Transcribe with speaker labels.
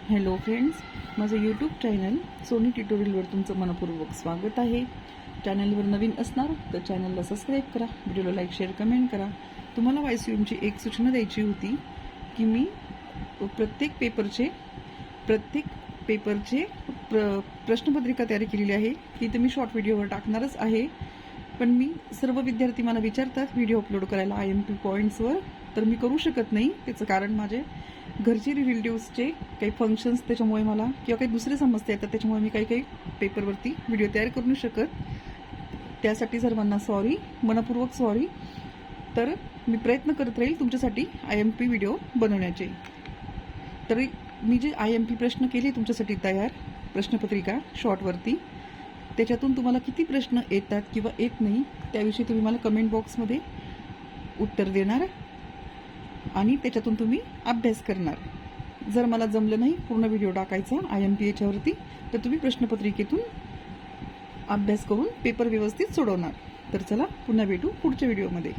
Speaker 1: Hello friends, माझं YouTube channel Sony ट्युटोरियलवर तुमचं मनपूर्वक स्वागत आहे. चॅनलवर नवीन असणार तर चॅनलला सबस्क्राईब करा, व्हिडिओला लाईक शेअर कमेंट करा. तुम्हाला वायसीयूमची एक सूचना द्यायची होती की मी प्रत्येक पेपरचे प्रश्नपत्रिका तयार केलेली आहे. ती तर मी शॉर्ट व्हिडिओवर टाकणारच आहे. पण मी सर्व विद्यार्थी मला विचारतात व्हिडिओ अपलोड करायला IMP पॉईंट्सवर, तर मी करू शकत नाही. त्याचं कारण माझे घरचे रिलेटिव्सचे काही फंक्शन्स त्याच्यामुळे मला किंवा काही दुसरे समस्या येतात, त्याच्यामुळे मी काही पेपरवरती व्हिडिओ तयार करू नाही शकत. त्यासाठी सर्वांना सॉरी, मनपूर्वक सॉरी. तर मी प्रयत्न करत राहील तुमच्यासाठी IMP व्हिडिओ बनवण्याचे. तरी मी जे IMP प्रश्न केले तुमच्यासाठी तयार, प्रश्नपत्रिका शॉर्टवरती, त्याच्यातून तुम्हाला किती प्रश्न येतात किंवा येत नाही त्याविषयी तुम्ही मला कमेंट बॉक्समध्ये उत्तर देणार आणि त्याच्यातून तुम्ही अभ्यास करणार. जर मला जमलं नाही पूर्ण व्हिडिओ टाकायचा IMP याच्यावरती, तर तुम्ही प्रश्नपत्रिकेतून अभ्यास करून पेपर व्यवस्थित सोडवणार. तर चला पुन्हा भेटू पुढच्या व्हिडिओमध्ये.